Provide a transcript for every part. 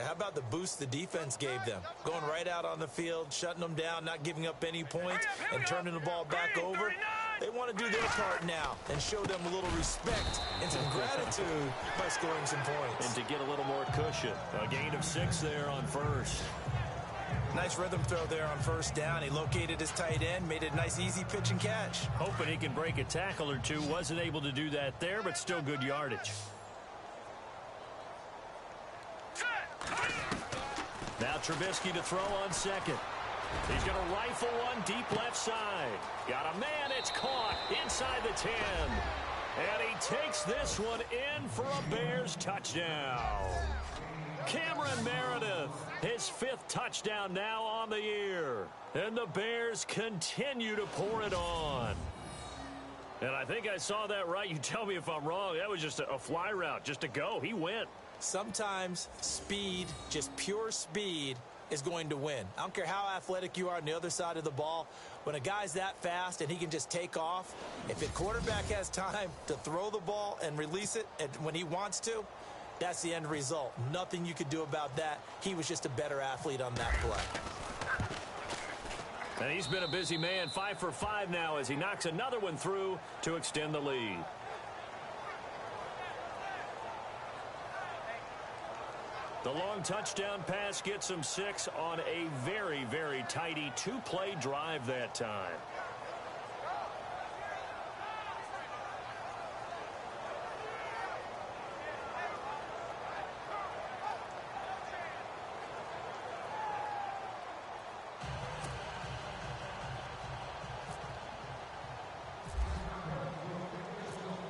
How about the boost the defense gave them? Going right out on the field, shutting them down, not giving up any points, and turning the ball back over. They want to do their part now and show them a little respect and some gratitude by scoring some points. And to get a little more cushion. A gain of 6 there on first. Nice rhythm throw there on first down. He located his tight end, made it a nice easy pitch and catch. Hoping he can break a tackle or two. Wasn't able to do that there, but still good yardage. Now Trubisky to throw on second. He's going to rifle one deep left side. Got a man, it's caught inside the 10. And he takes this one in for a Bears touchdown. Cameron Meredith, his 5th touchdown now on the year. And the Bears continue to pour it on. And I think I saw that right. You tell me if I'm wrong. That was just a fly route, just a go. He went. Sometimes speed, just pure speed, is going to win. I don't care how athletic you are on the other side of the ball. When a guy's that fast and he can just take off, if the quarterback has time to throw the ball and release it when he wants to, that's the end result. Nothing you could do about that. He was just a better athlete on that play. And he's been a busy man, 5 for 5 now as he knocks another one through to extend the lead. The long touchdown pass gets him 6 on a very, very tidy 2-play drive that time.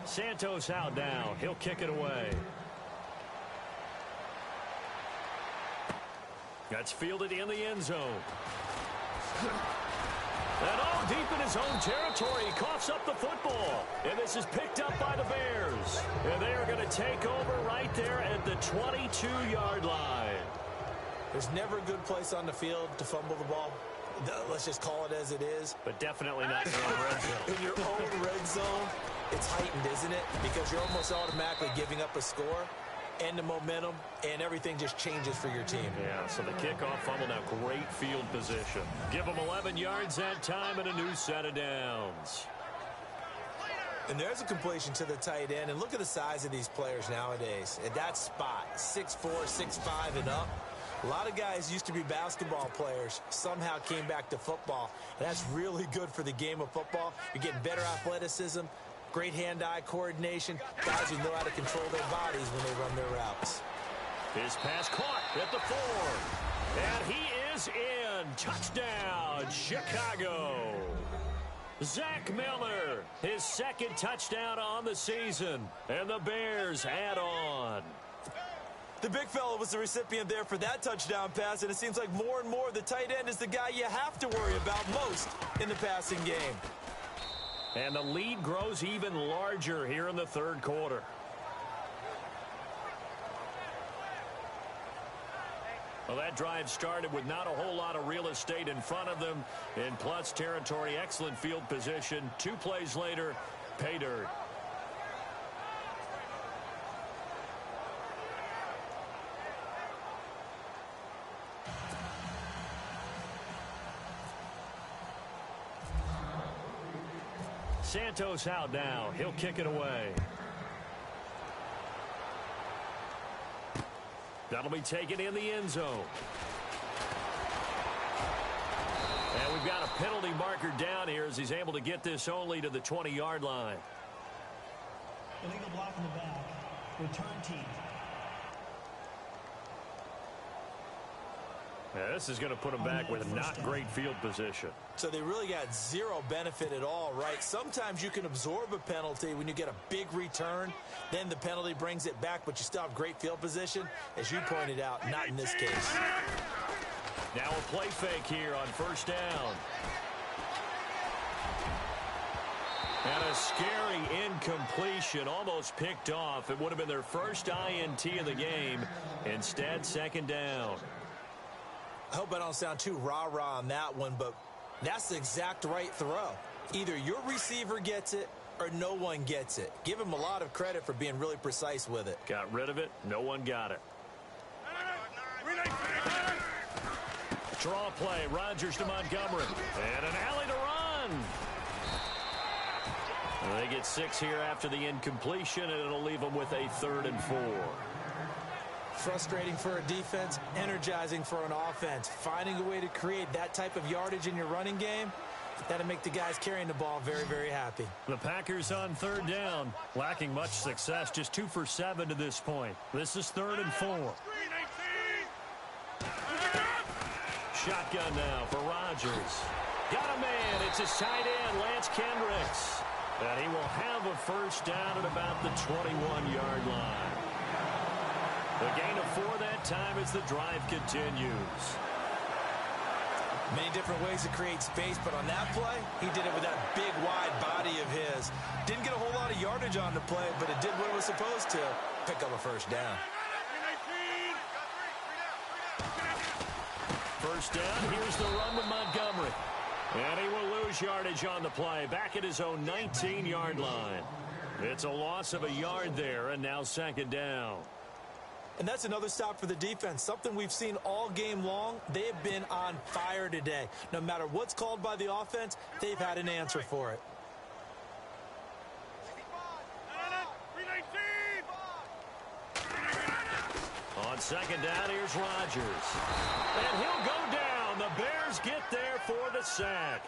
Santos out now. He'll kick it away. That's fielded in the end zone. And all deep in his own territory, he coughs up the football. And this is picked up by the Bears. And they are going to take over right there at the 22-yard line. There's never a good place on the field to fumble the ball. Let's just call it as it is. But definitely not in your own red zone. In your own red zone, it's heightened, isn't it? Because you're almost automatically giving up a score and the momentum, and everything just changes for your team. Yeah, so the kickoff fumble now, great field position. Give them 11 yards that time and a new set of downs. And there's a completion to the tight end, and look at the size of these players nowadays. At that spot, 6'4", 6'5", and up. A lot of guys used to be basketball players, somehow came back to football, and that's really good for the game of football. You're getting better athleticism, great hand-eye coordination, guys who know how to control their bodies when they run their routes. His pass caught at the 4. And he is in. Touchdown, Chicago. Zach Miller, his 2nd touchdown on the season. And the Bears add on. The big fella was the recipient there for that touchdown pass, and it seems like more and more the tight end is the guy you have to worry about most in the passing game. And the lead grows even larger here in the 3rd quarter. Well, that drive started with not a whole lot of real estate in front of them. In plus territory, excellent field position. 2 plays later, pay dirt. Santos out now. He'll kick it away. That'll be taken in the end zone. And we've got a penalty marker down here as he's able to get this only to the 20-yard line. Illegal block in the back. Return team. Yeah, this is going to put them back with not great field position. So they really got zero benefit at all, right? Sometimes you can absorb a penalty when you get a big return. Then the penalty brings it back, but you still have great field position. As you pointed out, not in this case. Now a play fake here on first down. And a scary incompletion, almost picked off. It would have been their first INT of the game. Instead, 2nd down. I hope I don't sound too rah-rah on that one, but that's the exact right throw. Either your receiver gets it or no one gets it. Give him a lot of credit for being really precise with it. Got rid of it. No one got it. Draw play. Rodgers to Montgomery. And an alley to run. They get 6 here after the incompletion, and it'll leave them with a 3rd and 4. Frustrating for a defense, energizing for an offense. Finding a way to create that type of yardage in your running game, that'll make the guys carrying the ball very, very happy. The Packers on 3rd down, lacking much success, just 2 for 7 to this point. This is 3rd and 4. Shotgun now for Rodgers. Got a man. It's his tight end, Lance Kendricks. And he will have a first down at about the 21-yard line. The gain of 4 that time as the drive continues. Many different ways to create space, but on that play, he did it with that big, wide body of his. Didn't get a whole lot of yardage on the play, but it did what it was supposed to. Pick up a first down. First down, here's the run with Montgomery. And he will lose yardage on the play, back at his own 19-yard line. It's a loss of a yard there, and now 2nd down. And that's another stop for the defense, something we've seen all game long. They have been on fire today. No matter what's called by the offense, they've had an answer for it. On 2nd down, here's Rodgers. And he'll go down. The Bears get there for the sack.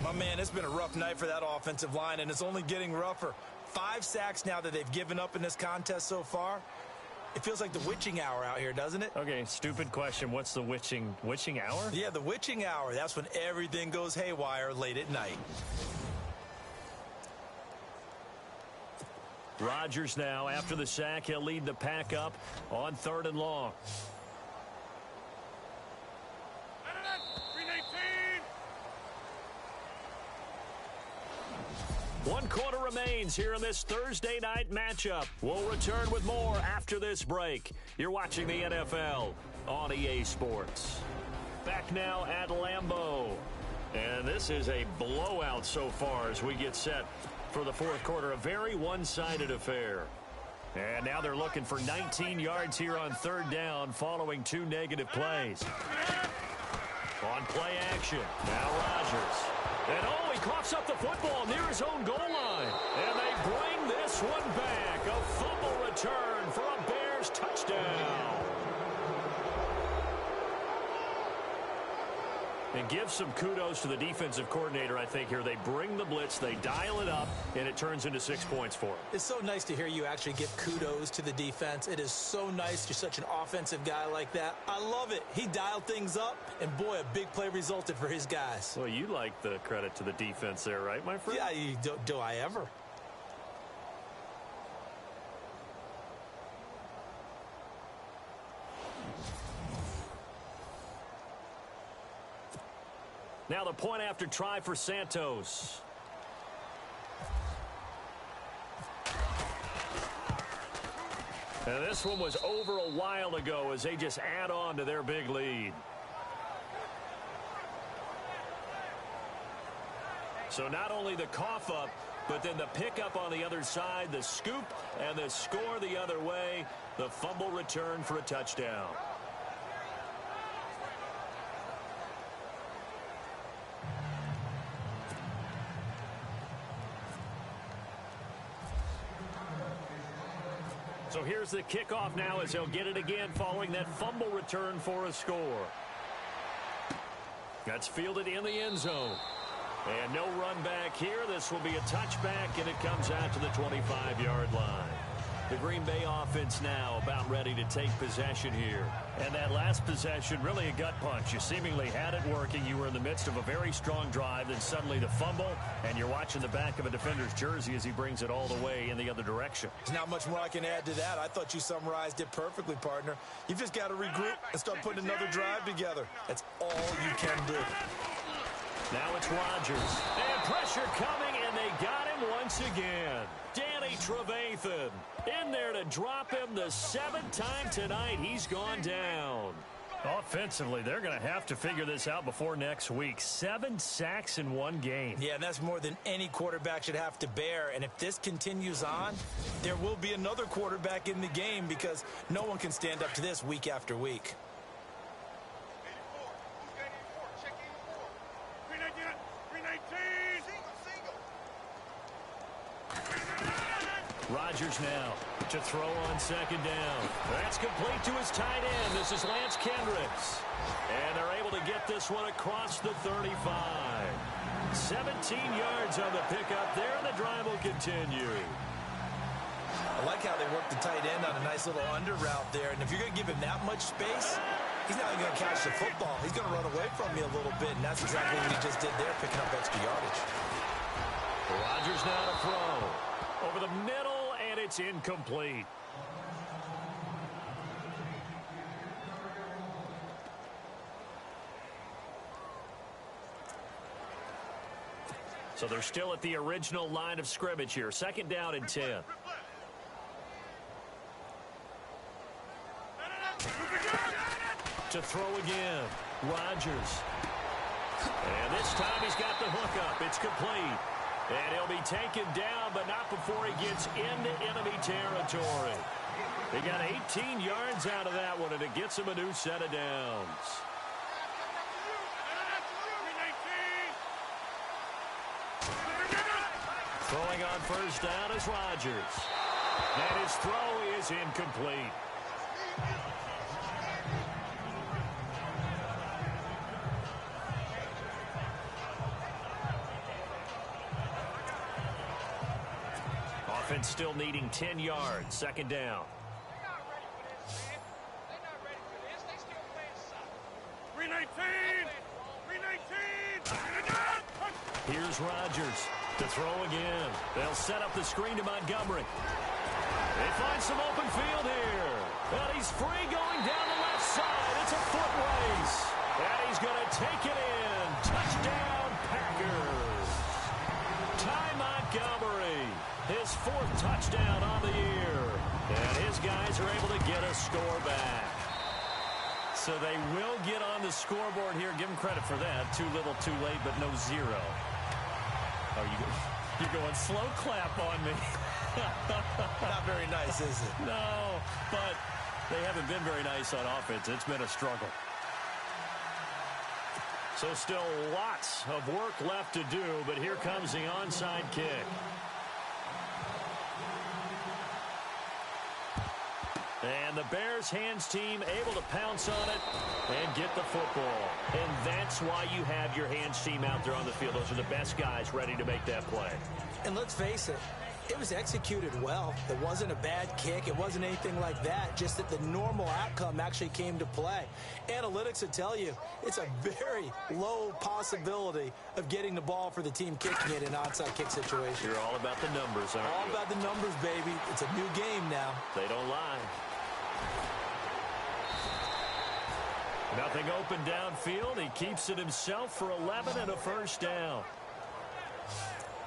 My man, it's been a rough night for that offensive line, and it's only getting rougher. 5 sacks now that they've given up in this contest so far. It feels like the witching hour out here, doesn't it? Okay, stupid question. What's the witching hour? Yeah, the witching hour. That's when everything goes haywire late at night. Rodgers now, after the sack, he'll lead the pack up on 3rd and long. One quarter remains here in this Thursday night matchup. We'll return with more after this break. You're watching the NFL on EA Sports. Back now at Lambeau. And this is a blowout so far as we get set for the 4th quarter. A very one-sided affair. And now they're looking for 19 yards here on 3rd down following 2 negative plays. On play action, now Rodgers. And oh, he coughs up the football near his own goal line. And they bring this one back. A fumble return for a Bears touchdown. And give some kudos to the defensive coordinator, I think, here. They bring the blitz, they dial it up, and it turns into 6 points for them. It's so nice to hear you actually give kudos to the defense. It is so nice. You're such an offensive guy like that. I love it. He dialed things up, and boy, a big play resulted for his guys. Well, you like the credit to the defense there, right, my friend? Yeah, do I ever? Now the point after try for Santos. And this one was over a while ago as they just add on to their big lead. So not only the cough up, but then the pickup on the other side, the scoop, and the score the other way. The fumble return for a touchdown. So here's the kickoff now as they'll get it again following that fumble return for a score. That's fielded in the end zone. And no run back here. This will be a touchback, and it comes out to the 25-yard line. The Green Bay offense now about ready to take possession here. And that last possession, really a gut punch. You seemingly had it working. You were in the midst of a very strong drive, then suddenly the fumble, and you're watching the back of a defender's jersey as he brings it all the way in the other direction. There's not much more I can add to that. I thought you summarized it perfectly, partner. You've just got to regroup and start putting another drive together. That's all you can do. Now it's Rodgers. And pressure coming, and they got him once again. Danny Trevathan in there to drop him the 7th time tonight. He's gone down. Offensively, they're going to have to figure this out before next week. 7 sacks in one game. Yeah, and that's more than any quarterback should have to bear. And if this continues on, there will be another quarterback in the game because no one can stand up to this week after week. Rodgers now to throw on second down. That's complete to his tight end. This is Lance Kendricks. And they're able to get this one across the 35. 17 yards on the pickup there, and the drive will continue. I like how they work the tight end on a nice little under route there. And if you're going to give him that much space, he's not even going to catch the football. He's going to run away from you a little bit, and that's exactly what he just did there, picking up extra yardage. Rodgers now to throw. Over the middle, and it's incomplete. So they're still at the original line of scrimmage here. Second down and 10. To throw again. Rodgers. And this time he's got the hook up. It's complete. And he'll be taken down, but not before he gets into enemy territory. They got 18 yards out of that one, and it gets him a new set of downs. Throwing on first down is Rodgers. And his throw is incomplete. Offense still needing 10 yards. Second down. Here's Rodgers to throw again. They'll set up the screen to Montgomery. They find some open field here. And he's free going down the left side. It's a foot race. And he's going to take it in. Touchdown, Packers. Ty Montgomery. His 4th touchdown on the year. And his guys are able to get a score back. So they will get on the scoreboard here. Give them credit for that. Too little, too late, but no zero. Oh, you're going slow clap on me. Not very nice, is it? No, but they haven't been very nice on offense. It's been a struggle. So still lots of work left to do, but here comes the onside kick. And the Bears hands team able to pounce on it and get the football. And that's why you have your hands team out there on the field. Those are the best guys ready to make that play. And let's face it, it was executed well. It wasn't a bad kick. It wasn't anything like that. Just that the normal outcome actually came to play. Analytics would tell you it's a very low possibility of getting the ball for the team kicking it in an onside kick situation. You're all about the numbers, aren't you? All about the numbers, baby. It's a new game now. They don't lie. Nothing open downfield. He keeps it himself for 11 and a first down.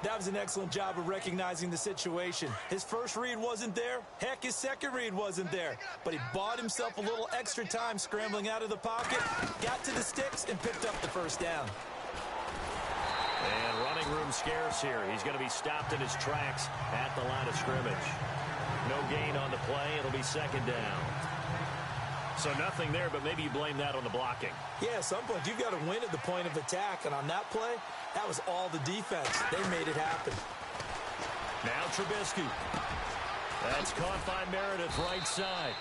That was an excellent job of recognizing the situation. His first read wasn't there. Heck, his second read wasn't there. But he bought himself a little extra time scrambling out of the pocket, got to the sticks, and picked up the first down. And running room scarce here. He's going to be stopped in his tracks at the line of scrimmage. No gain on the play. It'll be second down. So nothing there, but maybe you blame that on the blocking. Yeah, at some point, you've got to win at the point of attack. And on that play, that was all the defense. They made it happen. Now Trubisky. That's caught by Meredith right side.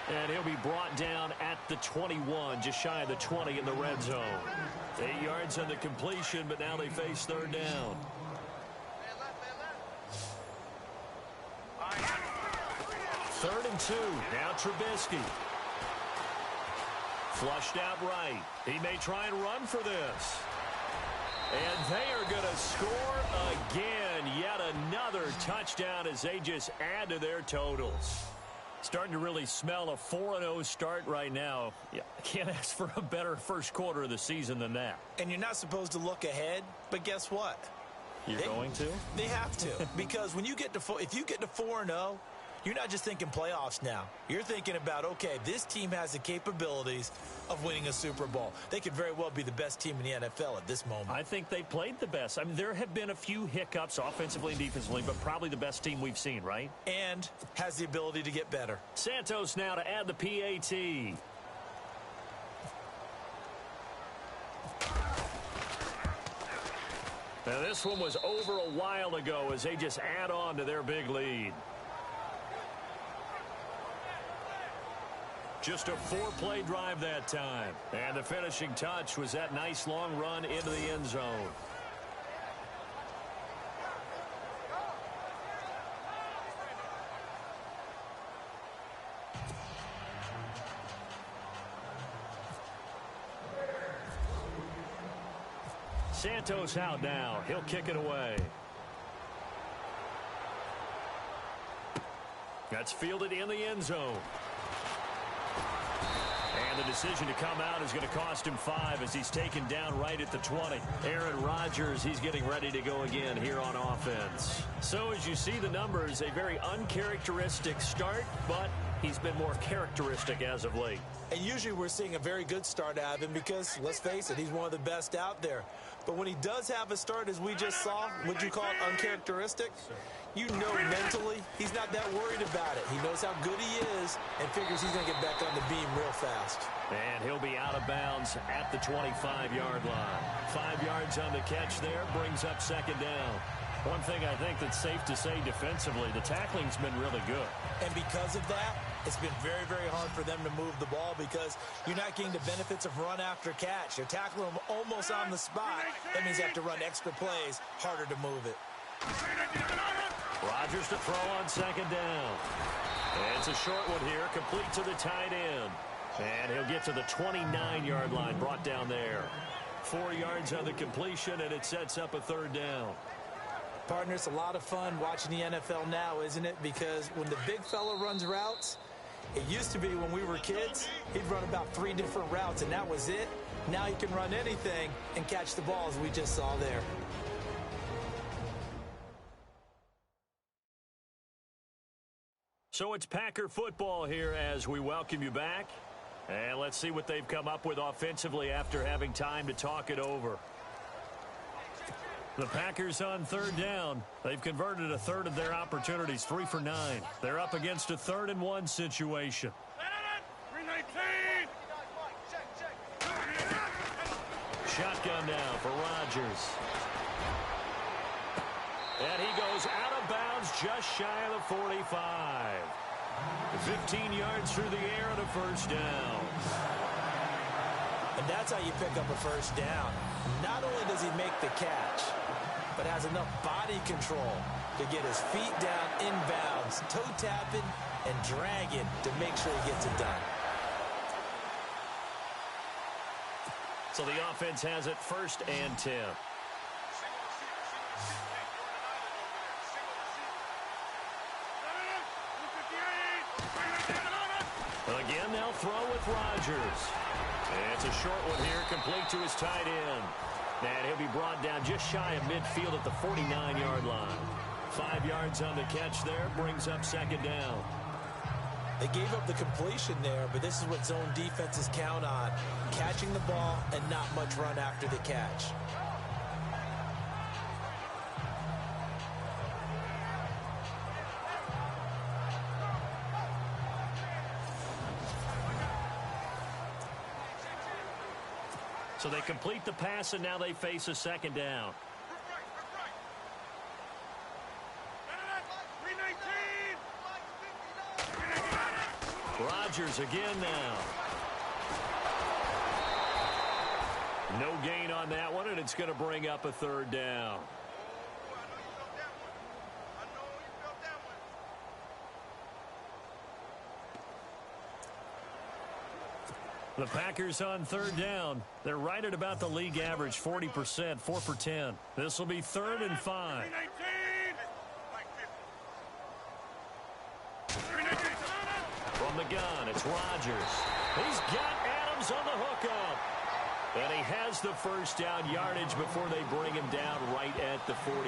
And he'll be brought down at the 21, just shy of the 20 in the red zone. 8 yards on the completion, but now they face third down. 3rd and 2. Now Trubisky. Flushed out right. He may try and run for this. And they are going to score again. Yet another touchdown as they just add to their totals. Starting to really smell a 4-0 start right now. Yeah, I can't ask for a better first quarter of the season than that. And you're not supposed to look ahead, but guess what? You're going to? They have to. Because when you get to if you get to 4-0, you're not just thinking playoffs now. You're thinking about, okay, this team has the capabilities of winning a Super Bowl. They could very well be the best team in the NFL at this moment. I think they played the best. I mean, there have been a few hiccups offensively and defensively, but probably the best team we've seen, right? And has the ability to get better. Santos now to add the PAT. Now, this one was over a while ago as they just add on to their big lead. Just a 4-play drive that time. And the finishing touch was that nice long run into the end zone. Santos out now. He'll kick it away. That's fielded in the end zone. And the decision to come out is going to cost him 5 as he's taken down right at the 20. Aaron Rodgers, he's getting ready to go again here on offense. So as you see the numbers, a very uncharacteristic start, but he's been more characteristic as of late. And usually we're seeing a very good start out of him because, let's face it, he's one of the best out there. But when he does have a start, as we just saw, would you call it uncharacteristic? You know mentally he's not that worried about it. He knows how good he is and figures he's going to get back on the beam real fast. And he'll be out of bounds at the 25-yard line. 5 yards on the catch there, brings up second down. One thing I think that's safe to say defensively, the tackling's been really good. And because of that, it's been very, very hard for them to move the ball because you're not getting the benefits of run after catch. You're tackling them almost on the spot. That means you have to run extra plays, harder to move it. Rodgers to throw on second down. It's a short one here, complete to the tight end. And he'll get to the 29-yard line, brought down there. 4 yards on the completion, and it sets up a third down. Partner, it's a lot of fun watching the NFL now, isn't it? Because when the big fella runs routes, it used to be when we were kids, he'd run about 3 different routes, and that was it. Now he can run anything and catch the ball, as we just saw there. So it's Packer football here as we welcome you back. And let's see what they've come up with offensively after having time to talk it over. The Packers on third down. They've converted a third of their opportunities, 3 for 9. They're up against a 3rd and 1 situation. Shotgun now for Rodgers. And he goes out of bounds just shy of the 45. 15 yards through the air and a first down. And that's how you pick up a first down. Not only does he make the catch, but has enough body control to get his feet down inbounds, toe tapping and dragging to make sure he gets it done. So the offense has it 1st and 10. Again, they'll throw with Rodgers. It's a short one here, complete to his tight end. And he'll be brought down just shy of midfield at the 49-yard line. 5 yards on the catch there, brings up second down. They gave up the completion there, but this is what zone defenses count on. Catching the ball and not much run after the catch. So they complete the pass, and now they face a second down. Rodgers again now. No gain on that one, and it's going to bring up a third down. The Packers on third down. They're right at about the league average, 40%, 4 for 10. This will be 3rd and 5. From the gun, it's Rodgers. He's got Adams on the hookup. And he has the first down yardage before they bring him down right at the 45.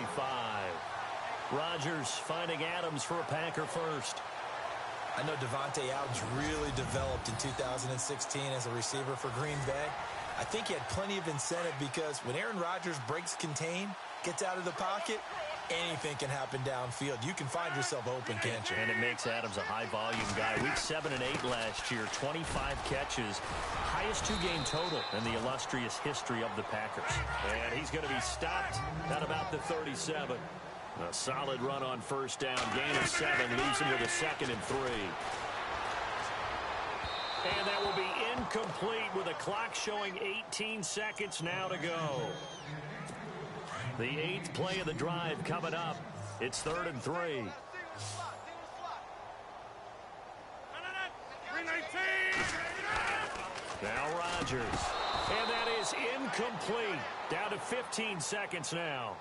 Rodgers finding Adams for a Packer first. I know Devontae Adams really developed in 2016 as a receiver for Green Bay. I think he had plenty of incentive because when Aaron Rodgers breaks contain, gets out of the pocket, anything can happen downfield. You can find yourself open, can't you? And it makes Adams a high-volume guy. Week 7 and 8 last year, 25 catches, highest two-game total in the illustrious history of the Packers. And he's going to be stopped at about the 37. A solid run on first down. Gain of 7 leaves him with a 2nd and 3. And that will be incomplete with a clock showing 18 seconds now to go. The 8th play of the drive coming up. It's 3rd and 3. Now Rodgers. And that is incomplete. Down to 15 seconds now.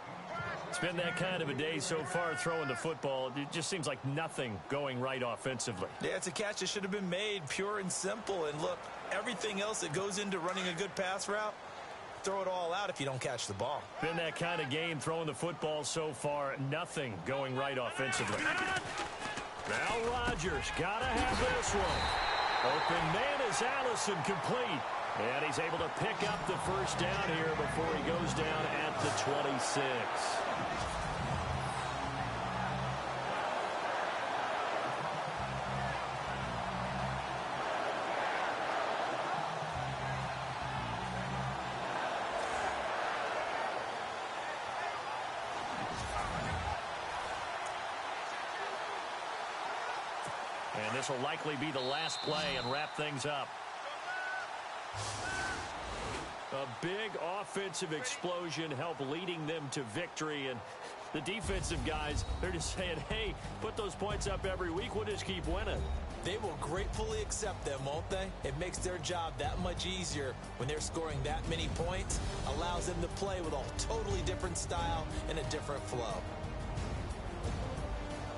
It's been that kind of a day so far throwing the football. It just seems like nothing going right offensively. Yeah, it's a catch that should have been made, pure and simple. And look, everything else that goes into running a good pass route, throw it all out if you don't catch the ball. Been that kind of game throwing the football so far. Nothing going right offensively. Now Rodgers got to have this one. Open man is Allison, complete. And he's able to pick up the first down here before he goes down at the 26. And this will likely be the last play and wrap things up. A big offensive explosion helped leading them to victory. And the defensive guys, they're just saying, hey, put those points up every week. We'll just keep winning. They will gratefully accept them, won't they? It makes their job that much easier when they're scoring that many points. Allows them to play with a totally different style and a different flow.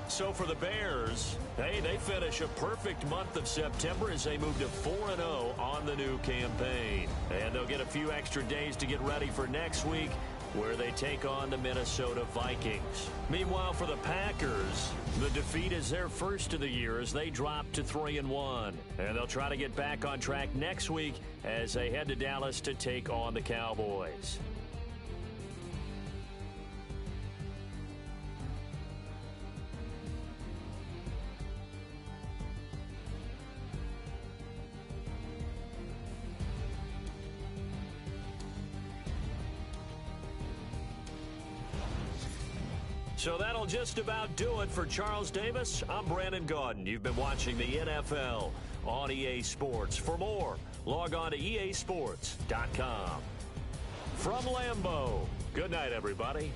So for the Bears, hey, they finish a perfect month of September as they move to 4-0 on the new campaign. And they'll get a few extra days to get ready for next week, where they take on the Minnesota Vikings. Meanwhile, for the Packers, the defeat is their first of the year as they drop to 3-1. And they'll try to get back on track next week as they head to Dallas to take on the Cowboys. So that'll just about do it for Charles Davis. I'm Brandon Gaudin. You've been watching the NFL on EA Sports. For more, log on to easports.com. From Lambeau, good night, everybody.